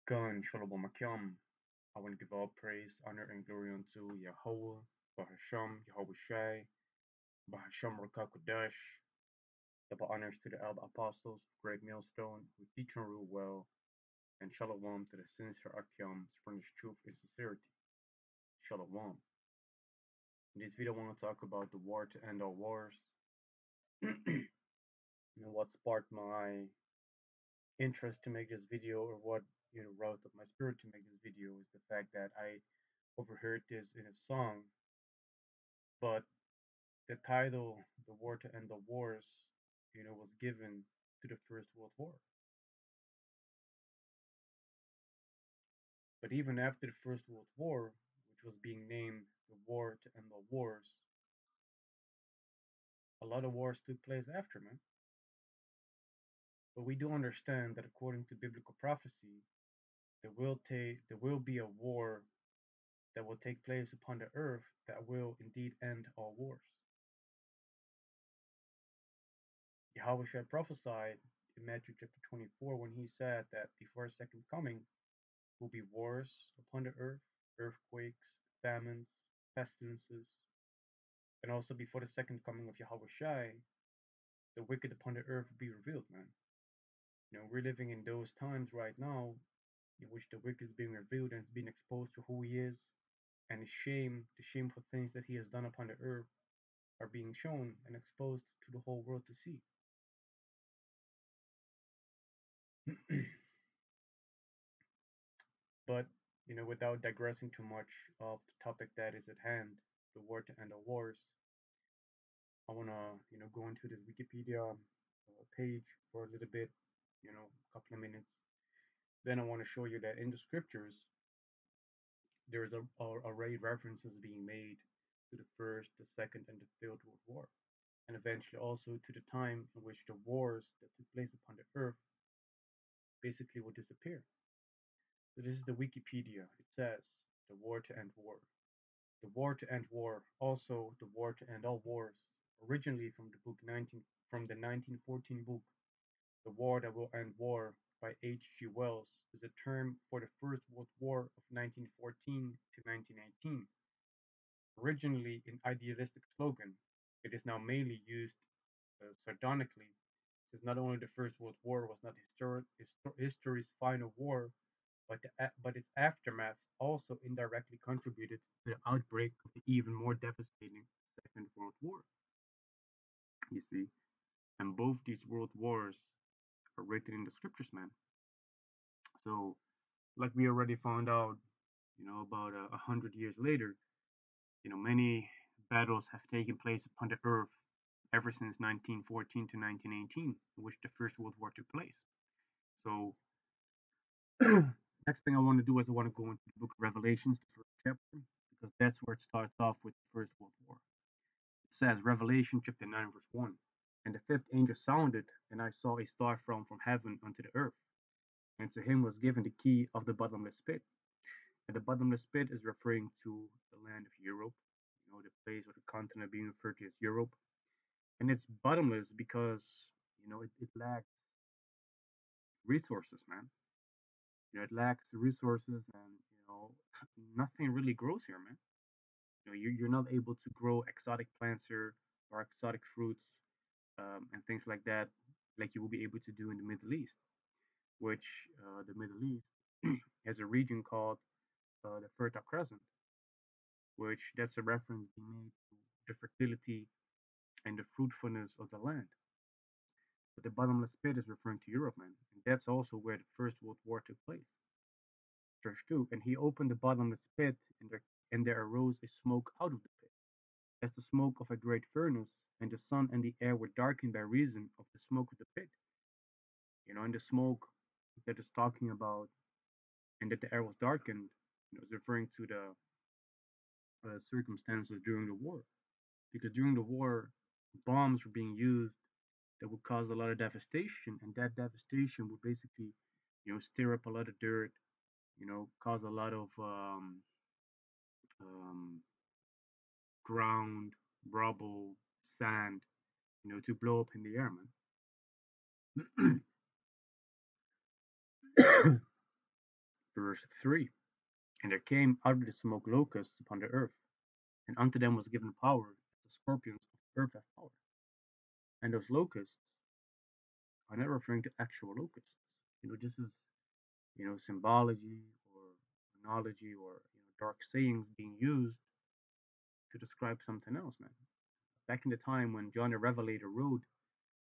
Gun Shalom Akim. I want to give all praise, honor, and glory unto Yahweh, Bahasham, Yahweh Shai, Bahasham Rakakodesh. Double honors to the elder apostles of Great Millstone who teach and rule well, and Shalom to the sincere Akim, spreading truth and sincerity. Shalom. In this video, I want to talk about the war to end all wars. And what sparked my interest to make this video, or what roused up my spirit to make this video, is the fact that I overheard this in a song, but the title, "The War to End the Wars," was given to the First World War. But even after the First World War, which was being named the War to End All Wars, a lot of wars took place after, man. But we do understand that according to biblical prophecy, there will be a war that will take place upon the earth that will indeed end all wars. Yahweh had prophesied in Matthew chapter 24 when he said that before his second coming will be wars upon the earth, earthquakes, famines, pestilences, and also before the second coming of Yahweh Shai, the wicked upon the earth will be revealed, man. We're living in those times right now in which the wicked is being revealed and being exposed to who he is, and the shameful things that he has done upon the earth are being shown and exposed to the whole world to see. But, without digressing too much of the topic that is at hand, the war to end all wars, I want to, go into this Wikipedia page for a little bit, a couple of minutes. Then I want to show you that in the scriptures, there's already references being made to the First, the Second, and the Third World War, and eventually also to the time in which the wars that took place upon the earth basically will disappear. So this is the Wikipedia. It says, the war to end war. The war to end war, also the war to end all wars, originally from the 1914 book, The War That Will End War by H.G. Wells, is a term for the First World War of 1914 to 1918. Originally an idealistic slogan, it is now mainly used sardonically, since not only the First World War was not history's final war, but its aftermath also indirectly contributed to the outbreak of the even more devastating Second World War. You see, and both these world wars are written in the scriptures, man. So, like we already found out, about 100 years later, many battles have taken place upon the earth ever since 1914 to 1918, in which the First World War took place. So, next thing I want to do is I want to go into the book of Revelations, the first chapter, because that's where it starts off with the First World War. It says, Revelation chapter 9, verse 1. And the fifth angel sounded, and I saw a star fall from heaven unto the earth. And to him was given the key of the bottomless pit. And the bottomless pit is referring to the land of Europe, the place or the continent being referred to as Europe. And it's bottomless because, it lacks resources, man. It lacks resources, and, nothing really grows here, man. You're not able to grow exotic plants here or exotic fruits and things like that, like you will be able to do in the Middle East, which the Middle East has a region called the Fertile Crescent, which that's a reference being made to the fertility and the fruitfulness of the land. But the bottomless pit is referring to Europe, man, and that's also where the First World War took place. Verse 2, and he opened the bottomless pit, and there arose a smoke out of the pit, as the smoke of a great furnace, and the sun and the air were darkened by reason of the smoke of the pit. And the smoke that is talking about, and that the air was darkened, is referring to the circumstances during the war. Because during the war, bombs were being used that would cause a lot of devastation, and that devastation would basically, stir up a lot of dirt, cause a lot of um, ground, rubble, sand, to blow up in the air, man. Verse 3. And there came out of the smoke locusts upon the earth, and unto them was given power, as the scorpions of the earth have power. And those locusts are not referring to actual locusts. This is, symbology or analogy or, dark sayings being used to describe something else, man. Back in the time when John the Revelator wrote,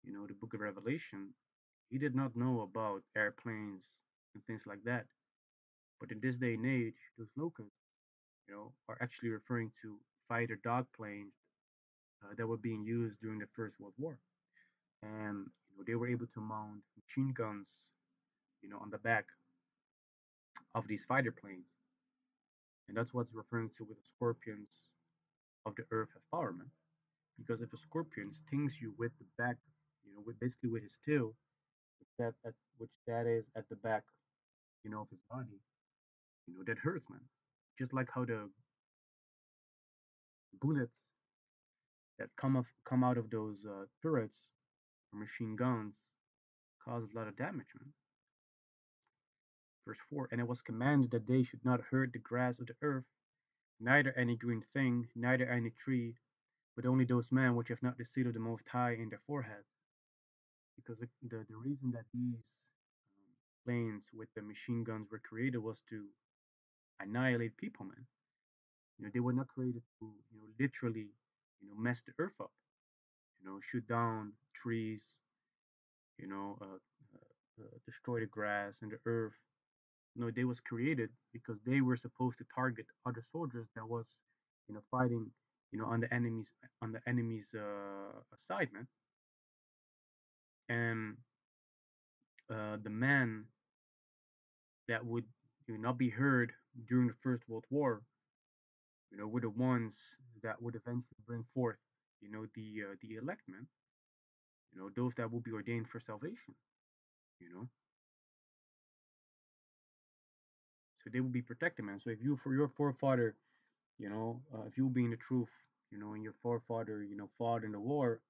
the book of Revelation, he did not know about airplanes and things like that. But in this day and age, those locusts, are actually referring to fighter dog planes that were being used during the First World War. And they were able to mount machine guns, on the back of these fighter planes. And that's what's referring to with the scorpions of the earth have power, man. Because if a scorpion stings you with the back, with basically with his tail, which that is at the back, of his body, that hurts, man. Just like how the bullets that come out of those turrets or machine guns cause a lot of damage, man. Verse 4. And it was commanded that they should not hurt the grass of the earth, neither any green thing, neither any tree, but only those men which have not the seal of the Most High in their foreheads. Because the reason that these planes with the machine guns were created was to annihilate people, man. They were not created to, literally, mess the earth up, shoot down trees, destroy the grass and the earth. No, they was created because they were supposed to target other soldiers that was, fighting, on the enemy's side, man. And the man that would, not be heard during the First World War, were the ones that would eventually bring forth, the elect, man. Those that will be ordained for salvation. You know, so they will be protected, man. So if you, for your forefather, if you be in the truth, and your forefather, fought in the war,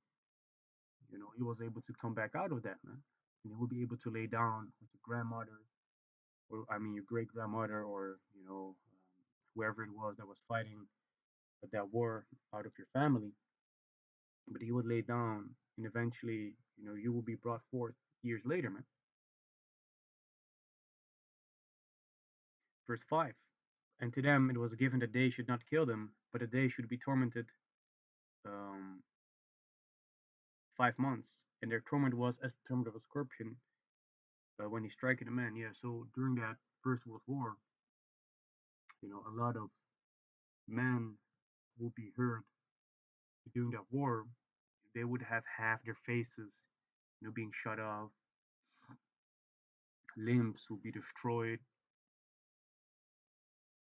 he was able to come back out of that, man, and he will be able to lay down with your grandmother, or I mean your great grandmother, or whoever it was that was fighting that war out of your family. But he would lay down, and eventually, you will be brought forth years later, man. Verse 5. And to them it was given that they should not kill them, but that they should be tormented um, 5 months. And their torment was as the torment of a scorpion when he strike a man. Yeah, so during that First World War, a lot of men will be hurt during that war. They would have half their faces, being shut off, limbs will be destroyed,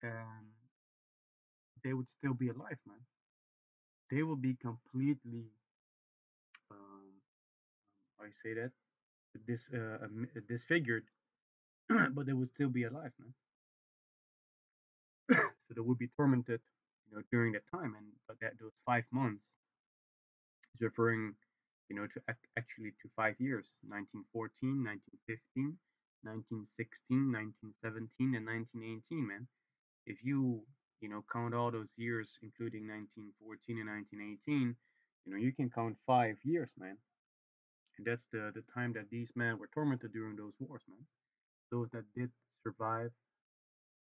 and they would still be alive, man. They will be completely, um, how I say that, disfigured, but they would still be alive, man. So they would be tormented, during that time, and but that those 5 months is referring, to actually to 5 years: 1914, 1915, 1916, 1917, and 1918, man. If you, count all those years, including 1914 and 1918, you can count 5 years, man. And that's the time that these men were tormented during those wars, man. Those that did survive,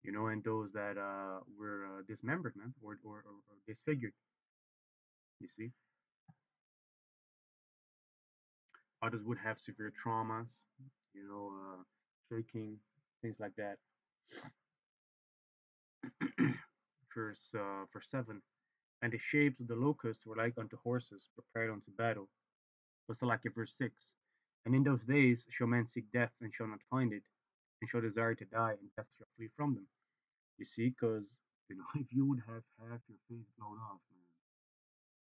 and those that were dismembered, man, or disfigured. You see, others would have severe traumas, shaking, things like that. Verse 7. And the shapes of the locusts were like unto horses prepared unto battle. Was like in verse 6. And in those days shall men seek death and shall not find it, and shall desire to die, and death shall flee from them. You see, because, if you would have half your face blown off, man,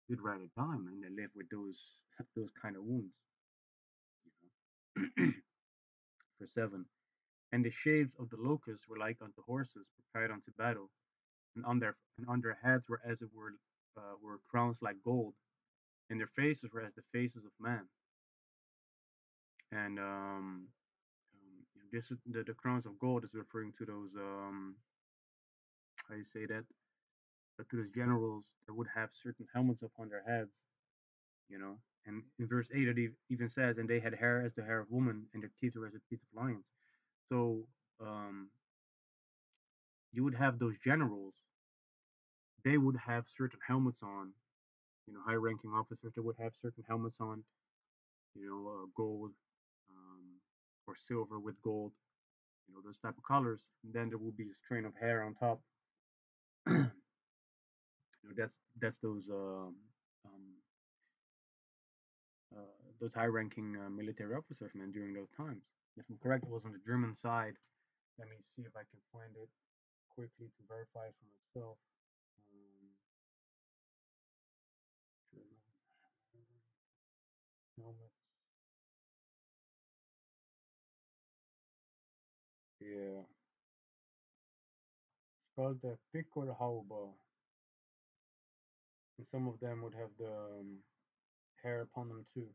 you'd rather die, man, than live with those those kind of wounds. You know? Verse 7. And the shapes of the locusts were like unto horses prepared unto battle, and on their heads were as it were crowns like gold, and their faces were as the faces of man. And This is the crowns of gold is referring to those how you say that, to those generals that would have certain helmets upon their heads, you know. And in verse 8, it even says, and they had hair as the hair of woman, and their teeth were as the teeth of lions. So um, you would have those generals, they would have certain helmets on, high ranking officers, they would have certain helmets on, gold or silver with gold, those type of colors. And then there will be this train of hair on top. That's um, those high-ranking military officers, man, during those times. If I'm correct, it was on the German side. Let me see if I can find it quickly to verify for myself. Um, German helmets. Yeah, it's called the Pickelhaube, and some of them would have the hair upon them too.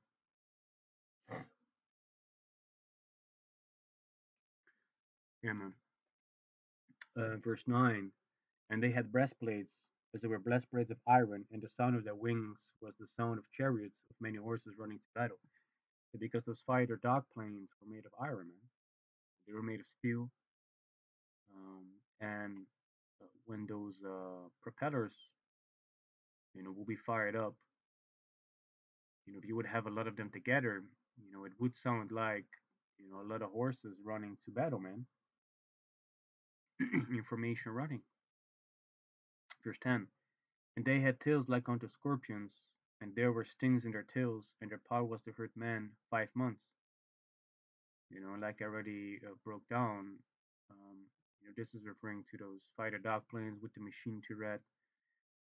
Yeah, man. Verse 9. And they had breastplates, as they were breastplates of iron, and the sound of their wings was the sound of chariots of many horses running to battle. And because those fighter dog planes were made of iron, man. They were made of steel, and when those propellers, will be fired up, if you would have a lot of them together, it would sound like, a lot of horses running to battle, man. Information running. Verse 10. And they had tails like unto scorpions, and there were stings in their tails, and their power was to hurt men 5 months. Like I already broke down, this is referring to those fighter dog planes with the machine turret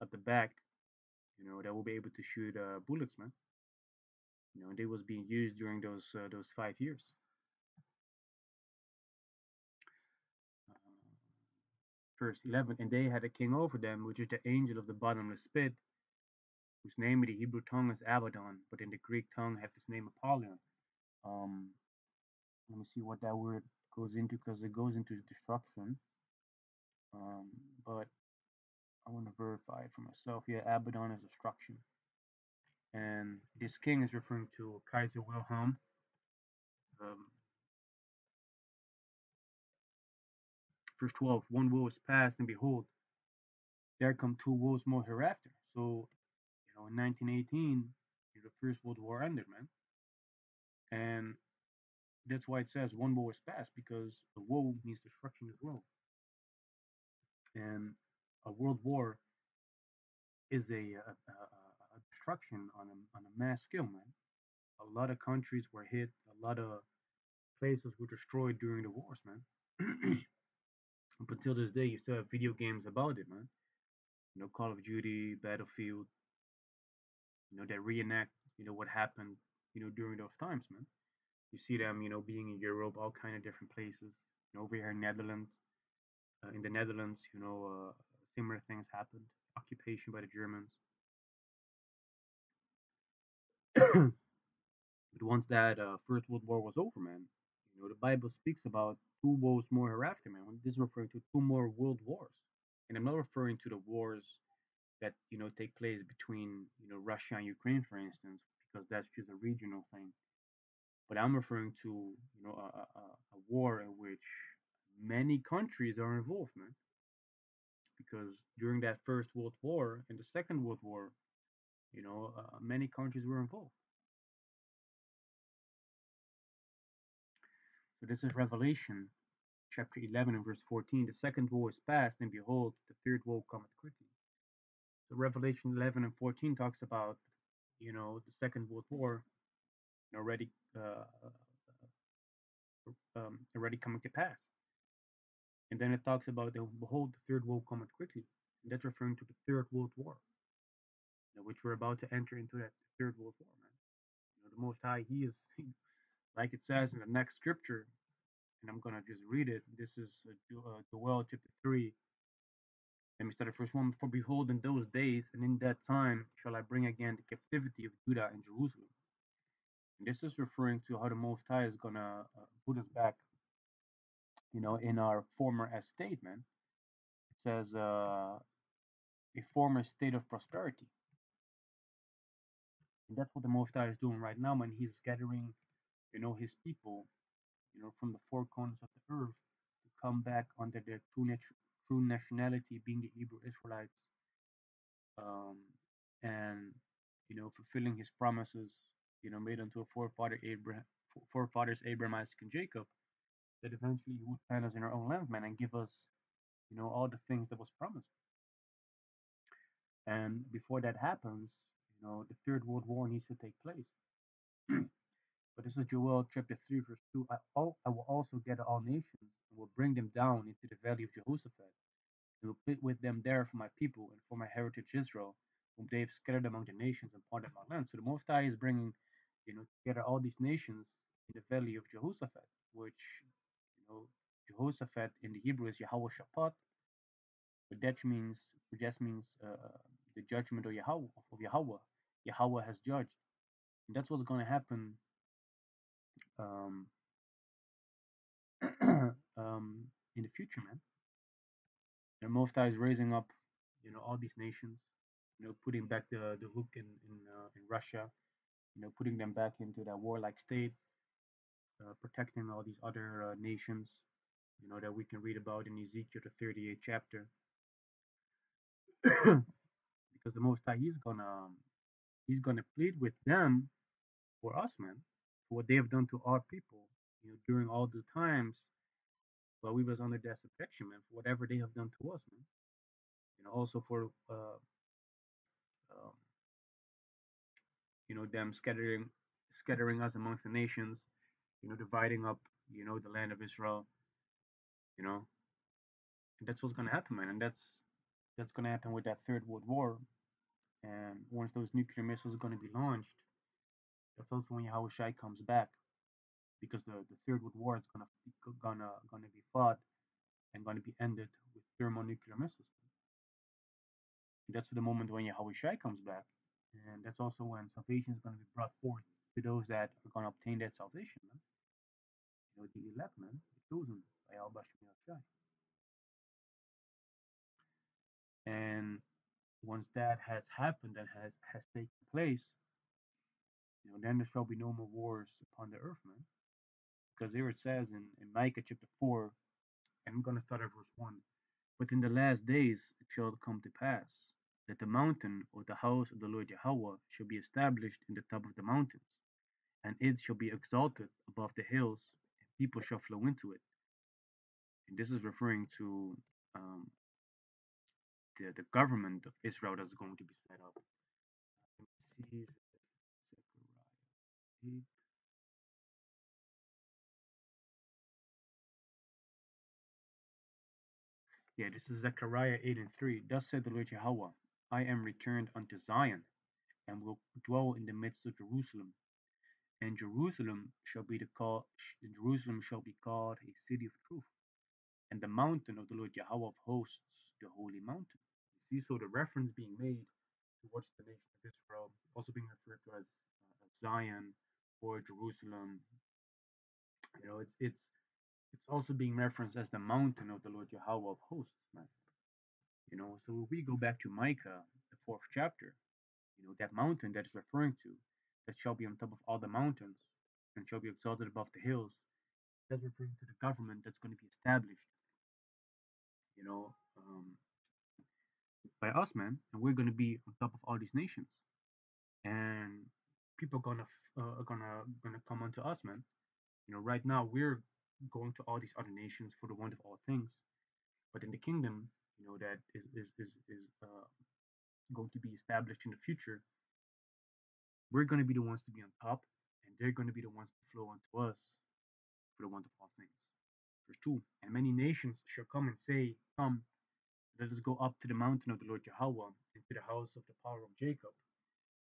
at the back, that will be able to shoot bullets, man. And they was being used during those 5 years. Uh, Verse 11, and they had a king over them, which is the angel of the bottomless pit, whose name in the Hebrew tongue is Abaddon, but in the Greek tongue have his name Apollyon. Um, Let me see what that word goes into, because it goes into destruction. Um, but I want to verify it for myself. Yeah, Abaddon is destruction. And this king is referring to Kaiser Wilhelm. Um, Verse 12, one woe is past, and behold, there come two woes more hereafter. So, in 1918, the First World War ended, man. And that's why it says one woe is past, because the woe means destruction as well. And a world war is a destruction on a mass scale, man. A lot of countries were hit, a lot of places were destroyed during the wars, man. Up until this day, you still have video games about it, man. Call of Duty, Battlefield, that reenact, what happened, during those times, man. You see them, being in Europe, all kind of different places. Over here in Netherlands, in the Netherlands, similar things happened. Occupation by the Germans. But once that First World War was over, man, the Bible speaks about two woes more hereafter, man. This is referring to two more world wars, and I'm not referring to the wars that take place between Russia and Ukraine, for instance, because that's just a regional thing. But I'm referring to a war in which many countries are involved, man. Because during that First World War and the Second World War, many countries were involved. So this is Revelation chapter 11 and verse 14. The second woe is past, and behold, the third woe cometh quickly. So Revelation 11 and 14 talks about, the Second World War already already coming to pass. And then it talks about, behold, the third woe cometh quickly. And that's referring to the Third World War, which we're about to enter into that Third World War, man. The Most High, He is, like it says in the next scripture, and I'm going to just read it. This is Joel chapter 3. Let me start the first one. For behold, in those days and in that time shall I bring again the captivity of Judah and Jerusalem. And this is referring to how the Most High is going to put us back in our former S statement, it says a former state of prosperity. And that's what the Most High is doing right now when he's gathering, his people, from the four corners of the earth to come back under their true nationality, being the Hebrew Israelites, um, and fulfilling his promises, made unto a forefathers Abraham, Isaac, and Jacob, that eventually he would plant us in our own land, man, and give us, all the things that was promised. And before that happens, the Third World War needs to take place. But this is Joel chapter 3, verse 2. I will also gather all nations and will bring them down into the valley of Jehoshaphat, and will put with them there for my people and for my heritage Israel, whom they have scattered among the nations and parted my land. So the Most High is bringing, together all these nations in the valley of Jehoshaphat, which, Jehoshaphat in the Hebrew is Yahweh Shaphat, but that means the judgment of Yahweh. Yahweh has judged, and that's what's going to happen. Um, in the future, man. And Most High is raising up, all these nations, putting back the hook in Russia, putting them back into that warlike state, protecting all these other nations, that we can read about in Ezekiel the 38th chapter, because the Most High he's gonna plead with them for us, man, for what they have done to our people, during all the times while we was under their subjection, man, for whatever they have done to us, man. Also for um, them scattering us amongst the nations, dividing up, the land of Israel, you know, and that's what's gonna happen, man, and that's gonna happen with that Third World War, and once those nuclear missiles are gonna be launched, that's also when Yahushai comes back, because the Third World War is gonna be fought and gonna be ended with thermonuclear missiles. And that's the moment when Yahushai comes back, and that's also when salvation is gonna be brought forth to those that are gonna obtain that salvation, man. The elect, man, the chosen by Al Bashar Yahushai. And once that has happened and has taken place, then there shall be no more wars upon the earth, man. Because here it says in Micah chapter 4, and I'm going to start at verse 1. But in the last days it shall come to pass that the mountain or the house of the Lord Yahweh shall be established in the top of the mountains, and it shall be exalted above the hills, and people shall flow into it. And this is referring to um, the government of Israel that's going to be set up. Let me see, Zechariah 8. Yeah, this is Zechariah 8 and 3. Thus said the Lord Yahweh, I am returned unto Zion, and will dwell in the midst of Jerusalem. And Jerusalem shall be called a city of truth, and the mountain of the Lord Yahweh of hosts, the holy mountain. You see, so the reference being made towards the nation of Israel, also being referred to as Zion or Jerusalem. It's also being referenced as the mountain of the Lord Yahweh of hosts, man. So if we go back to Micah, the fourth chapter, that mountain that is referring to, that shall be on top of all the mountains and shall be exalted above the hills, that's referring to the government that's going to be established, you know, um, by us, man, and we're going to be on top of all these nations, and people are gonna come unto us, man. Right now we're going to all these other nations for the want of all things, but in the kingdom, that is going to be established in the future, we're going to be the ones to be on top, and they're going to be the ones to flow unto us for the want of all things. Verse 2. And many nations shall come and say, Come, let us go up to the mountain of the Lord Yahweh, and to the house of the power of Jacob,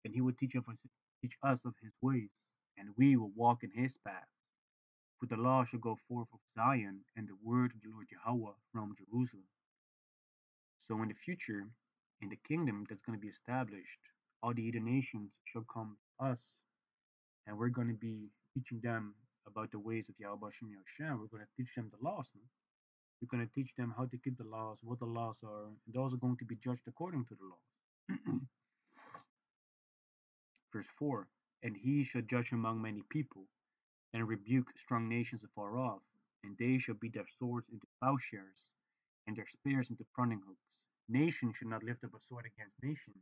and he will teach us of his ways, and we will walk in his paths. For the law shall go forth of Zion, and the word of the Lord Yahweh from Jerusalem. So in the future, in the kingdom that's going to be established, all the other nations shall come to us, and we're going to be teaching them about the ways of Yahweh Shem Yahshua. We're going to teach them the laws, man. You're going to teach them how to keep the laws, what the laws are, and those are going to be judged according to the laws. Verse 4. And he shall judge among many people, and rebuke strong nations afar off, and they shall beat their swords into plowshares, and their spears into pruning hooks. Nation shall not lift up a sword against nation,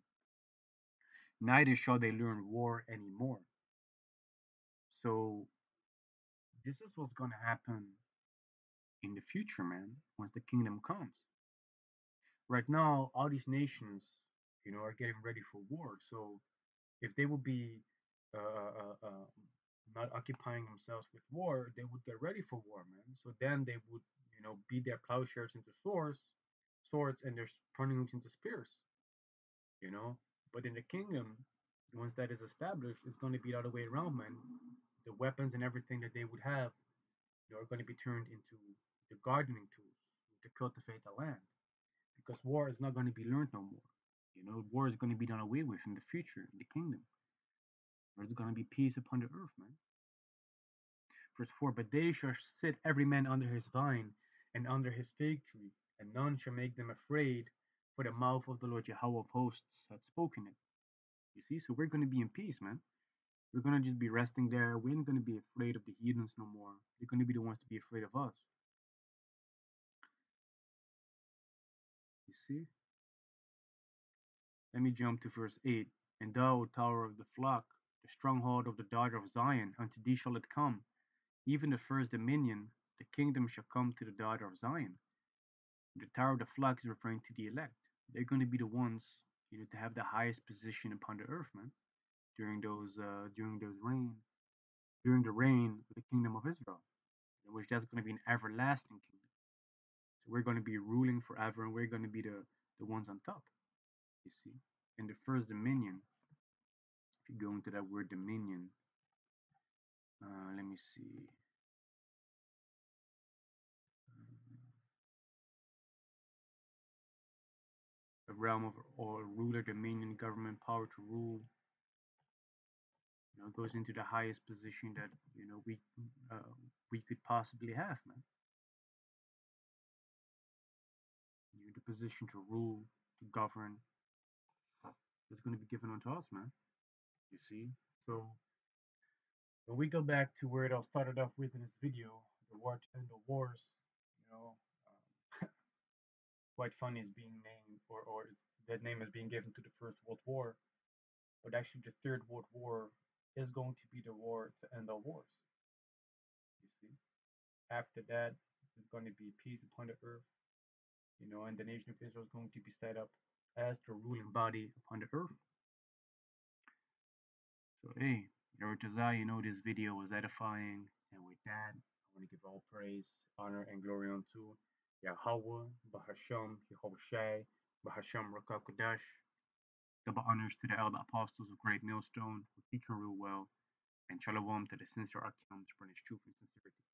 neither shall they learn war any more. So this is what's gonna happen in the future, man, once the kingdom comes. Right now, all these nations, are getting ready for war. So if they would be uh, uh, uh, uh, not occupying themselves with war, they would get ready for war, man. So then they would, beat their plowshares into swords, and their pruning hooks into spears, you know. But in the kingdom, once that is established, it's going to be the other way around, man. The weapons and everything that they would have, are going to be turned into the gardening tools to cultivate the land. Because war is not going to be learned no more. War is going to be done away with in the future, in the kingdom. There's going to be peace upon the earth, man. Verse 4. But they shall sit every man under his vine and under his fig tree, and none shall make them afraid, for the mouth of the Lord Yahweh of hosts hath spoken it. You see, so we're going to be in peace, man. We're going to just be resting there. We ain't going to be afraid of the heathens no more. They're going to be the ones to be afraid of us. You see? Let me jump to verse 8. And thou, tower of the flock, the stronghold of the daughter of Zion, unto thee shall it come. Even the first dominion, the kingdom shall come to the daughter of Zion. The tower of the flock is referring to the elect. They're going to be the ones, to have the highest position upon the earth, man, during the reign of the kingdom of Israel, in which that's going to be an everlasting kingdom. So we're going to be ruling forever, and we're going to be the ones on top. You see, and the first dominion. If you go into that word dominion, let me see. A realm of or ruler, dominion, government, power to rule. Goes into the highest position that we could possibly have, man. The position to rule, to govern, that's going to be given unto us, man. You see. So when we go back to where it all started off with in this video, the war to end the wars, you know, quite funny is being named, or is, that name is being given to the First World War, but actually the Third World War is going to be the war to end all wars. You see, after that, there's going to be peace upon the earth, and the nation of Israel is going to be set up as the ruling body upon the earth. So hey, this video was edifying, and with that, I want to give all praise, honor, and glory unto Yahweh, Bahasham, Yehovah Shai, Bahasham Rakakodash. Double honors to the elder apostles of Great Millstone who teach and rule well, and shalom to the sincere Akim, spreading truth and sincerity.